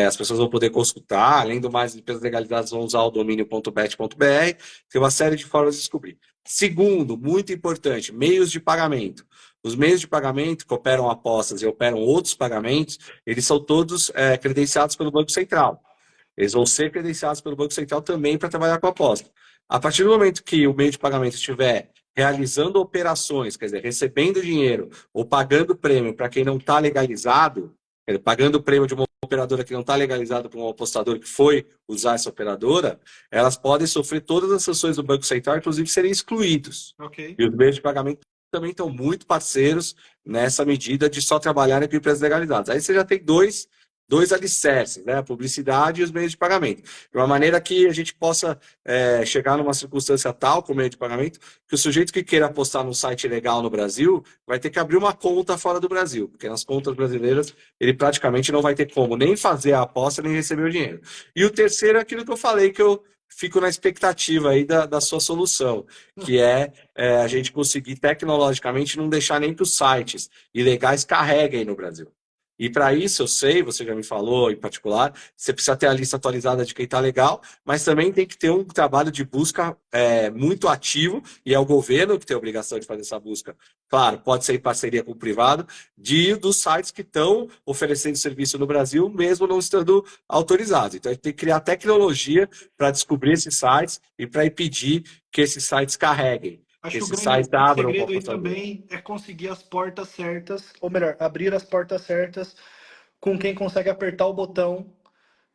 as pessoas vão poder consultar, além do mais, as empresas legalizadas vão usar o domínio.bet.br, tem uma série de formas de descobrir. Segundo, muito importante, meios de pagamento. Os meios de pagamento que operam apostas e operam outros pagamentos, eles são todos credenciados pelo Banco Central. Eles vão ser credenciados pelo Banco Central também para trabalhar com a aposta. A partir do momento que o meio de pagamento estiver realizando operações, quer dizer, recebendo dinheiro ou pagando prêmio para quem não está legalizado, pagando prêmio de uma operadora que não está legalizada para um apostador que foi usar essa operadora, elas podem sofrer todas as sanções do Banco Central, inclusive serem excluídos. Ok. E os meios de pagamento também estão muito parceiros nessa medida de só trabalharem com empresas legalizadas. Aí você já tem dois alicerces, né? A publicidade e os meios de pagamento. De uma maneira que a gente possa chegar numa circunstância tal com o meio de pagamento, que o sujeito que queira apostar num site legal no Brasil vai ter que abrir uma conta fora do Brasil, porque nas contas brasileiras ele praticamente não vai ter como nem fazer a aposta, nem receber o dinheiro. E o terceiro é aquilo que eu falei, que eu fico na expectativa aí da sua solução, que a gente conseguir tecnologicamente não deixar nem que os sites ilegais carreguem no Brasil. E para isso, eu sei, você já me falou em particular, você precisa ter a lista atualizada de quem está legal, mas também tem que ter um trabalho de busca muito ativo, e é o governo que tem a obrigação de fazer essa busca. Claro, pode ser em parceria com o privado, dos sites que estão oferecendo serviço no Brasil, mesmo não estando autorizados. Então, a gente tem que criar tecnologia para descobrir esses sites e para impedir que esses sites carreguem. Acho Que que o esses grande sites abram para o segredo aí apostador. também é conseguir as portas certas, ou melhor, abrir as portas certas com quem consegue apertar o botão,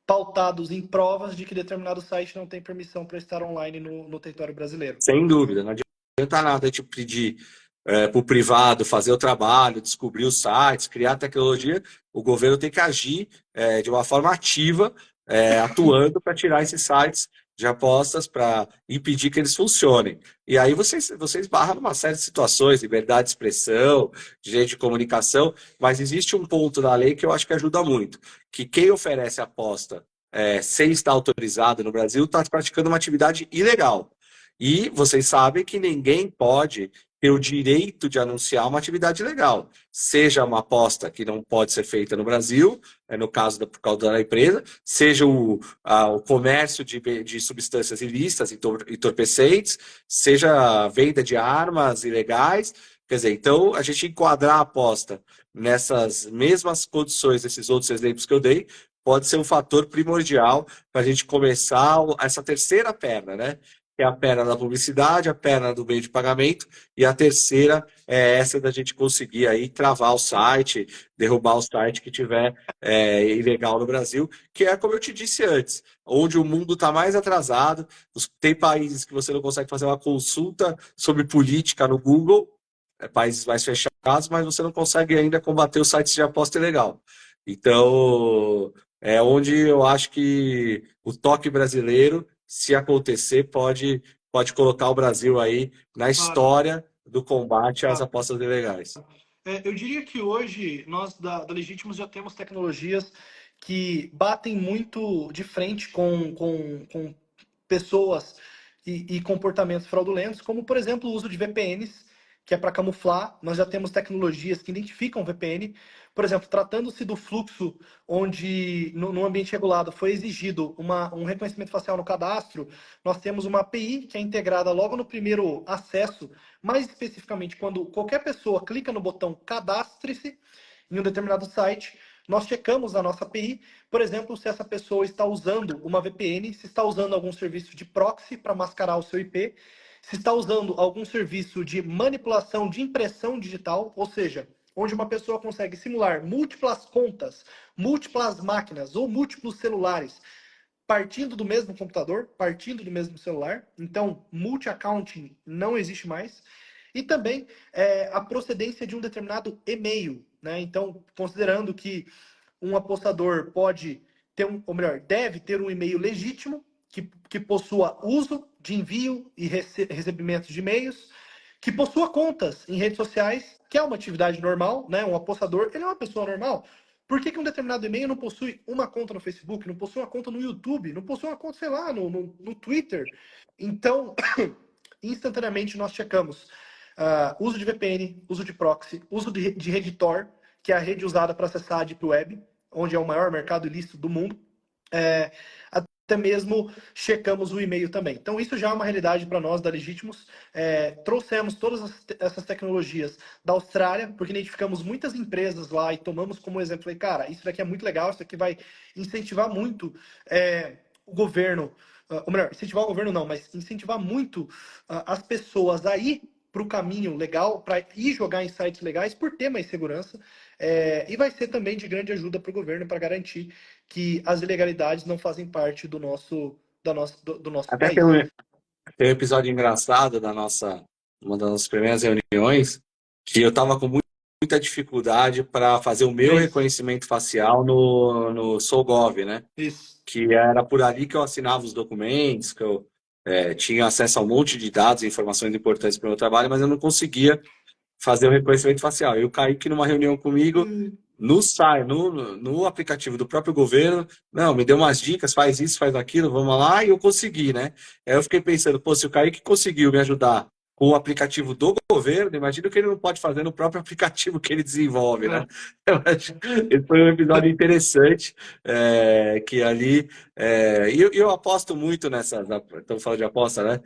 pautados em provas de que determinado site não tem permissão para estar online no território brasileiro. Sem dúvida, não adianta nada te pedir para o privado fazer o trabalho, descobrir os sites, criar tecnologia. O governo tem que agir de uma forma ativa, atuando para tirar esses sites de apostas, para impedir que eles funcionem. E aí vocês barram numa série de situações, liberdade de expressão, direito de comunicação, mas existe um ponto da lei que eu acho que ajuda muito, que quem oferece aposta sem estar autorizado no Brasil está praticando uma atividade ilegal. E vocês sabem que ninguém pode ter o direito de anunciar uma atividade ilegal, seja uma aposta que não pode ser feita no Brasil, no caso por causa da empresa, seja o comércio de substâncias ilícitas, entorpecentes, seja a venda de armas ilegais. Quer dizer, então, a gente enquadrar a aposta nessas mesmas condições, esses outros exemplos que eu dei, pode ser um fator primordial para a gente começar essa terceira perna, né? que é a perna da publicidade, a perna do meio de pagamento, e a terceira é essa da gente conseguir aí travar o site, derrubar o site que tiver ilegal no Brasil, que é como eu te disse antes, onde o mundo está mais atrasado, tem países que você não consegue fazer uma consulta sobre política no Google, países mais fechados, mas você não consegue ainda combater os sites de aposta ilegal. Então, é onde eu acho que o toque brasileiro, se acontecer, pode colocar o Brasil aí na Claro, história do combate às claro. apostas ilegais. Eu diria que hoje nós da Legítimos já temos tecnologias que batem muito de frente com pessoas e comportamentos fraudulentos, como, por exemplo, o uso de VPNs, que é para camuflar. Nós já temos tecnologias que identificam VPN. Por exemplo, tratando-se do fluxo onde, no ambiente regulado, foi exigido um reconhecimento facial no cadastro, nós temos uma API que é integrada logo no primeiro acesso, mais especificamente quando qualquer pessoa clica no botão cadastre-se em um determinado site, nós checamos a nossa API, por exemplo, se essa pessoa está usando uma VPN, se está usando algum serviço de proxy para mascarar o seu IP, se está usando algum serviço de manipulação de impressão digital, ou seja, onde uma pessoa consegue simular múltiplas contas, múltiplas máquinas ou múltiplos celulares, partindo do mesmo computador, partindo do mesmo celular. Então, multi-accounting não existe mais. E também a procedência de um determinado e-mail, né? Então, considerando que um apostador pode ter ou melhor, deve ter um e-mail legítimo que possua uso de envio e recebimento de e-mails, que possua contas em redes sociais, que é uma atividade normal, né? Um apostador, ele é uma pessoa normal. Por que um determinado e-mail não possui uma conta no Facebook, não possui uma conta no YouTube, não possui uma conta, sei lá, no Twitter? Então, instantaneamente nós checamos uso de VPN, uso de proxy, uso de rede Tor, que é a rede usada para acessar a Deep Web, onde é o maior mercado ilícito do mundo. Até mesmo checamos o e-mail também. Então, isso já é uma realidade para nós da Legítimos. Trouxemos todas essas tecnologias da Austrália, porque identificamos muitas empresas lá e tomamos como exemplo. Falei, cara, isso daqui é muito legal, isso aqui vai incentivar muito o governo, ou melhor, incentivar o governo não, mas incentivar muito as pessoas a ir para o caminho legal, para ir jogar em sites legais, por ter mais segurança. E vai ser também de grande ajuda para o governo para garantir que as ilegalidades não fazem parte do nosso Até tem um, país. tem um episódio engraçado uma das nossas primeiras reuniões, que eu estava com muita dificuldade para fazer o meu É isso, reconhecimento facial no SolGov, né? isso. Que era por ali que eu assinava os documentos, que eu tinha acesso a um monte de dados e informações importantes para o meu trabalho, mas eu não conseguia fazer o reconhecimento facial. Eu caí aqui numa reunião comigo no aplicativo do próprio governo, não, me deu umas dicas, faz isso, faz aquilo, vamos lá, e eu consegui, né? Aí eu fiquei pensando, pô, se o Kaique conseguiu me ajudar com o aplicativo do governo, imagina o que ele não pode fazer no próprio aplicativo que ele desenvolve, né? É. Eu acho que esse foi um episódio interessante, que ali... eu aposto muito estamos falando de aposta, né?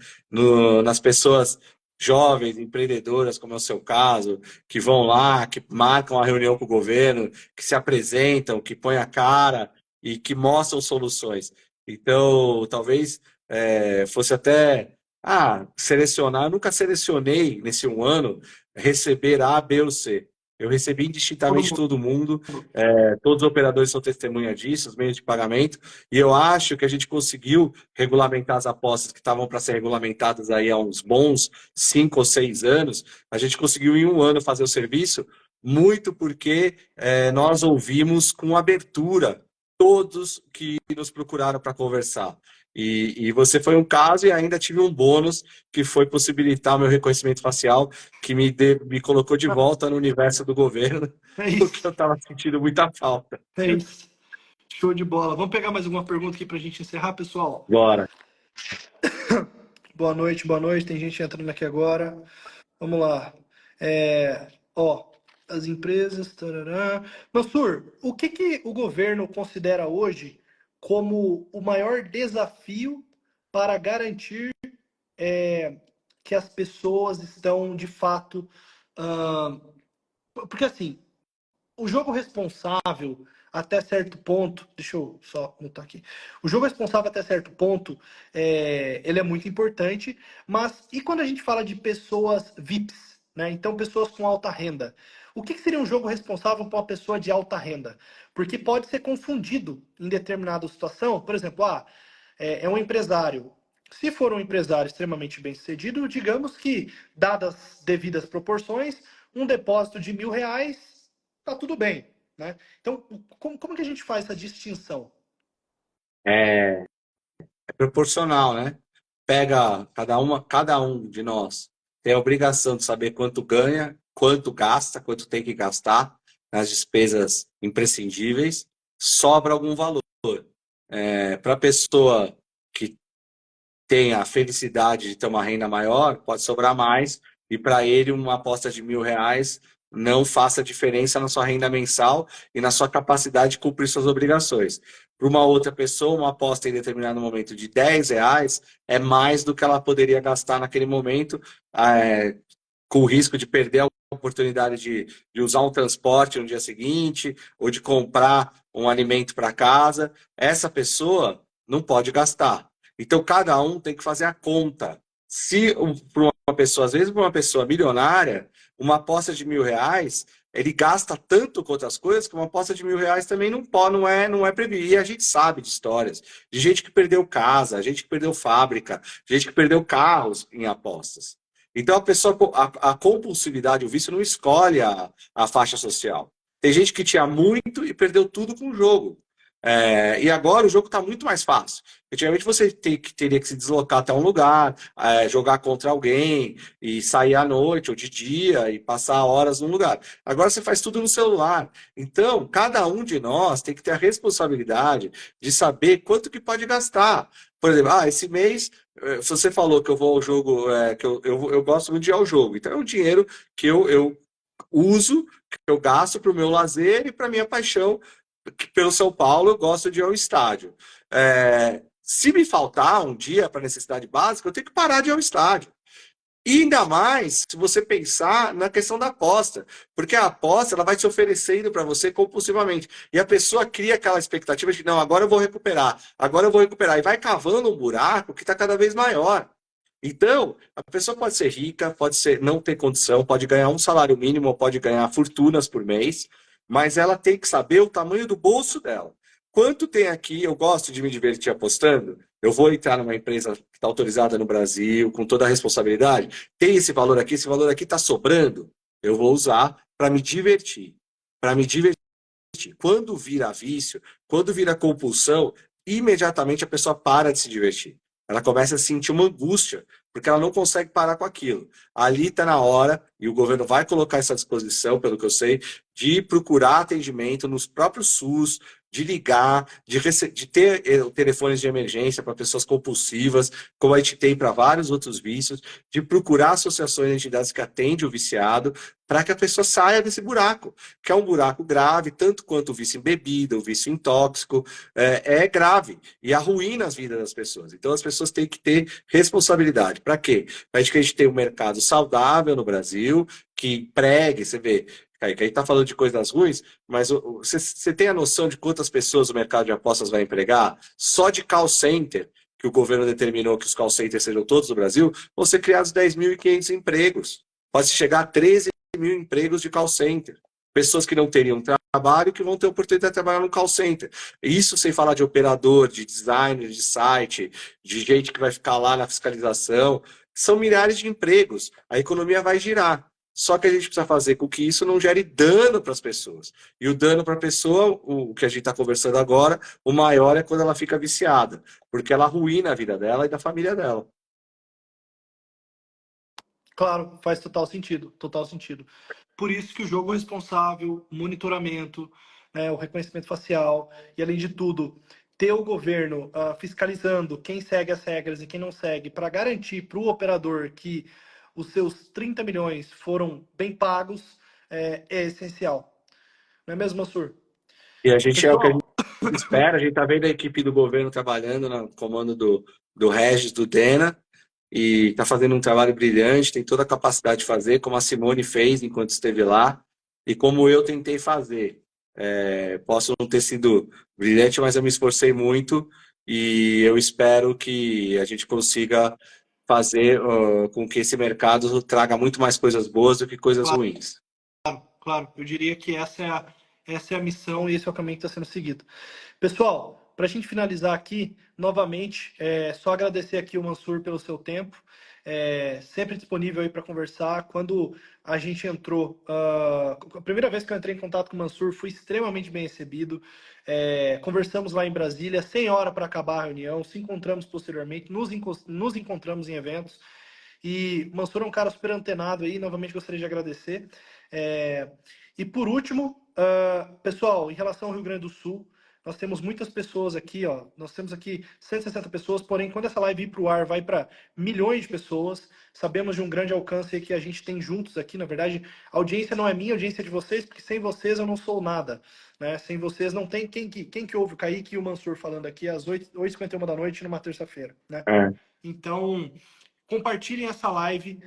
Nas pessoas jovens, empreendedoras, como é o seu caso, que vão lá, que marcam a reunião com o governo, que se apresentam, que põem a cara e que mostram soluções. Então, talvez fosse até selecionar. Eu nunca selecionei nesse um ano receber A, B ou C. Eu recebi Todo indistintamente mundo. todo mundo, todos os operadores são testemunha disso, os meios de pagamento, e eu acho que a gente conseguiu regulamentar as apostas que estavam para ser regulamentadas aí há uns bons 5 ou 6 anos. A gente conseguiu em um ano fazer o serviço, muito porque nós ouvimos com abertura todos que nos procuraram para conversar. E você foi um caso e ainda tive um bônus que foi possibilitar o meu reconhecimento facial, que me colocou de volta no universo do governo, É porque eu isso. estava sentindo muita falta. É isso. Show de bola. Vamos pegar mais alguma pergunta aqui para a gente encerrar, pessoal? Agora, Boa noite, boa noite. Tem gente entrando aqui agora. Vamos lá. Ó, as empresas. Tarará. Mansur, o que o governo considera hoje como o maior desafio para garantir que as pessoas estão de fato. ah, Porque assim, o jogo responsável, até certo ponto, deixa eu só anotar aqui. O jogo responsável até certo ponto, ele é muito importante, mas e quando a gente fala de pessoas VIPs, né? Então, pessoas com alta renda. O que seria um jogo responsável para uma pessoa de alta renda? Porque pode ser confundido em determinada situação. Por exemplo, é um empresário. Se for um empresário extremamente bem-sucedido, digamos que, dadas devidas proporções, um depósito de R$ 1.000, tá tudo bem, né? Então, como que a gente faz essa distinção? É, é proporcional, né? Pega cada um de nós tem a obrigação de saber quanto ganha, quanto gasta, quanto tem que gastar nas despesas imprescindíveis, sobra algum valor. Para a pessoa que tem a felicidade de ter uma renda maior, pode sobrar mais, e para ele uma aposta de R$ 1.000 não faça diferença na sua renda mensal e na sua capacidade de cumprir suas obrigações. Para uma outra pessoa, uma aposta em determinado momento de R$ 10 é mais do que ela poderia gastar naquele momento, com o risco de perder a oportunidade de usar um transporte no dia seguinte, ou de comprar um alimento para casa. Essa pessoa não pode gastar. Então, cada um tem que fazer a conta. Se para uma pessoa, às vezes, para uma pessoa milionária, uma aposta de R$ 1.000, ele gasta tanto com outras coisas que uma aposta de R$ 1.000 também não pode, não é previsto. E a gente sabe de histórias de gente que perdeu casa, gente que perdeu fábrica, gente que perdeu carros em apostas. Então, a compulsividade, o vício não escolhe a faixa social. Tem gente que tinha muito e perdeu tudo com o jogo. E agora o jogo está muito mais fácil. Antigamente você teria que se deslocar até um lugar, jogar contra alguém, e sair à noite ou de dia e passar horas num lugar. Agora você faz tudo no celular. Então, cada um de nós tem que ter a responsabilidade de saber quanto que pode gastar. Por exemplo, esse mês, se você falou que eu vou ao jogo, que eu gosto muito de ir ao jogo, então é um dinheiro que eu uso, que eu gasto para o meu lazer e para a minha paixão pelo São Paulo, eu gosto de ir ao estádio. Se me faltar um dia para necessidade básica, eu tenho que parar de ir ao estádio. E ainda mais se você pensar na questão da aposta, porque a aposta ela vai te oferecendo para você compulsivamente. E a pessoa cria aquela expectativa de não, agora eu vou recuperar, e vai cavando um buraco que está cada vez maior. Então, a pessoa pode ser rica, pode ser não ter condição, pode ganhar um salário mínimo, pode ganhar fortunas por mês, mas ela tem que saber o tamanho do bolso dela. Quanto tem aqui? Eu gosto de me divertir apostando. Eu vou entrar numa empresa que está autorizada no Brasil, com toda a responsabilidade. Tem esse valor aqui está sobrando. Eu vou usar para me divertir. Para me divertir. Quando vira vício, quando vira compulsão, imediatamente a pessoa para de se divertir. Ela começa a sentir uma angústia, porque ela não consegue parar com aquilo. Ali está na hora, e o governo vai colocar essa disposição, pelo que eu sei, de procurar atendimento nos próprios SUS, de ligar, de ter telefones de emergência para pessoas compulsivas, como a gente tem para vários outros vícios, de procurar associações e entidades que atendem o viciado, para que a pessoa saia desse buraco, que é um buraco grave, tanto quanto o vício em bebida, o vício em tóxico, é grave e arruína as vidas das pessoas. Então as pessoas têm que ter responsabilidade. Para quê? Para que a gente tenha um mercado saudável no Brasil, que pregue, você vê, que a gente está falando de coisas ruins, mas você tem a noção de quantas pessoas o mercado de apostas vai empregar? Só de call center, que o governo determinou que os call centers sejam todos no Brasil, vão ser criados 10.500 empregos. Pode chegar a 13.000 empregos de call center. Pessoas que não teriam trabalho que vão ter oportunidade de trabalhar no call center. Isso sem falar de operador, de designer, de site, de gente que vai ficar lá na fiscalização. São milhares de empregos. A economia vai girar. Só que a gente precisa fazer com que isso não gere dano para as pessoas. E o dano para a pessoa, o que a gente está conversando agora, o maior é quando ela fica viciada, porque ela arruína a vida dela e da família dela. Claro, faz total sentido, total sentido. Por isso que o jogo responsável, o monitoramento, né, o reconhecimento facial e, além de tudo, ter o governo fiscalizando quem segue as regras e quem não segue, para garantir para o operador que os seus 30 milhões foram bem pagos, é essencial. Não é mesmo, Mansur? E a gente é o que a gente Pessoal, espera, a gente está vendo a equipe do governo trabalhando no comando do Regis, do Dena, e está fazendo um trabalho brilhante, tem toda a capacidade de fazer, como a Simone fez enquanto esteve lá, e como eu tentei fazer. Posso não ter sido brilhante, mas eu me esforcei muito e eu espero que a gente consiga fazer com que esse mercado traga muito mais coisas boas do que coisas Claro, ruins. claro. Eu diria que essa é a missão e esse é o caminho que está sendo seguido. Pessoal, para a gente finalizar aqui, novamente, só agradecer aqui o Mansur pelo seu tempo, sempre disponível aí para conversar. Quando a gente entrou, a primeira vez que eu entrei em contato com o Mansur, fui extremamente bem recebido. Conversamos lá em Brasília, sem hora para acabar a reunião, se encontramos posteriormente, nos encontramos em eventos. E o Mansur é um cara super antenado aí, novamente gostaria de agradecer. É, e por último, pessoal, em relação ao Rio Grande do Sul, nós temos muitas pessoas aqui, ó. Nós temos aqui 160 pessoas, porém, quando essa live ir para o ar, vai para milhões de pessoas. Sabemos de um grande alcance que a gente tem juntos aqui. Na verdade, a audiência não é minha, a audiência é de vocês, porque sem vocês eu não sou nada. Né? Sem vocês não tem quem que ouve o Kaique e o Mansur falando aqui às 8h51 da noite numa terça-feira. Né? É, Então, compartilhem essa live,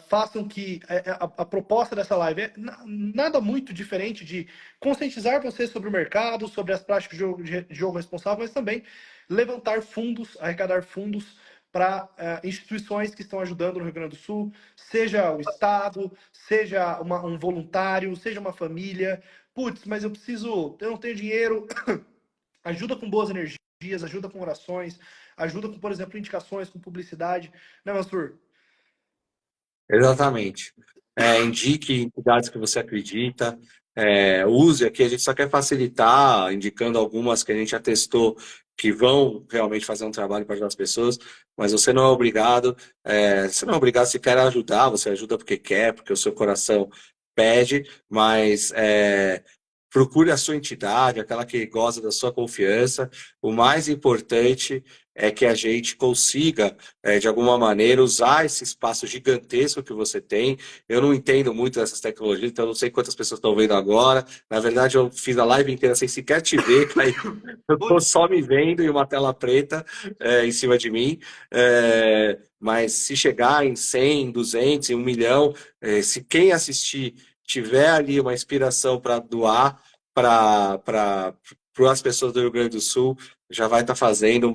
façam que a proposta dessa live é nada muito diferente de conscientizar vocês sobre o mercado, sobre as práticas de jogo responsável, mas também levantar fundos, arrecadar fundos para instituições que estão ajudando no Rio Grande do Sul, seja o Estado, seja um voluntário, seja uma família. Putz, mas eu não tenho dinheiro. Ajuda com boas energias, ajuda com orações, ajuda com, por exemplo, indicações, com publicidade. Né, Mansur? exatamente. Indique entidades que você acredita, use aqui, a gente só quer facilitar, indicando algumas que a gente já testou que vão realmente fazer um trabalho para ajudar as pessoas, mas você não é obrigado se quer ajudar, você ajuda porque quer, porque o seu coração pede, mas procure a sua entidade, aquela que goza da sua confiança. O mais importante é que a gente consiga, de alguma maneira, usar esse espaço gigantesco que você tem. Eu não entendo muito dessas tecnologias, então eu não sei quantas pessoas estão vendo agora. Na verdade, eu fiz a live inteira sem sequer te ver, Kaique. Eu estou Putz, só me vendo e uma tela preta em cima de mim. Mas se chegar em 100, 200, em 1 milhão, se quem assistir tiver ali uma inspiração para doar para as pessoas do Rio Grande do Sul, já vai estar fazendo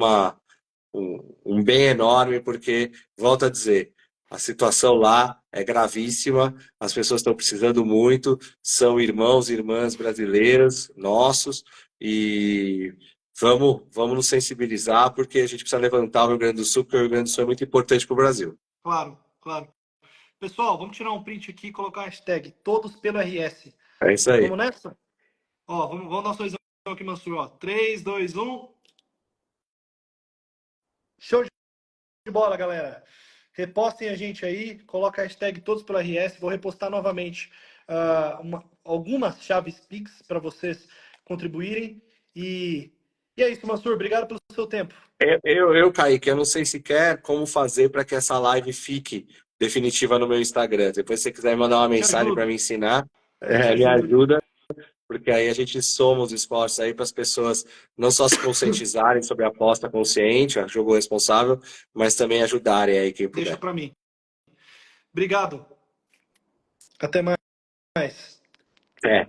um bem enorme, porque, volto a dizer, a situação lá é gravíssima, as pessoas estão precisando muito, são irmãos e irmãs brasileiras, nossos, e vamos nos sensibilizar, porque a gente precisa levantar o Rio Grande do Sul, porque o Rio Grande do Sul é muito importante para o Brasil. claro, claro. Pessoal, vamos tirar um print aqui e colocar a hashtag todos pelo RS. É isso aí. Vamos nessa? Ó, vamos dar um sorrisão aqui, Mansur. Ó. 3, 2, 1. Show de bola, galera. Repostem a gente aí, coloca a hashtag todos pelo RS. Vou repostar novamente algumas chaves Pix para vocês contribuírem. E é isso, Mansur. Obrigado pelo seu tempo. Kaique, eu não sei sequer como fazer para que essa live fique definitiva no meu Instagram. Depois, se você quiser me mandar uma Te mensagem para ajudo, me ensinar, te me ajudo. ajuda, porque aí a gente soma os esforços aí para as pessoas não só se conscientizarem sobre a aposta consciente, a jogo responsável, mas também ajudarem aí quem Deixa puder. para mim. Obrigado. Até mais. É.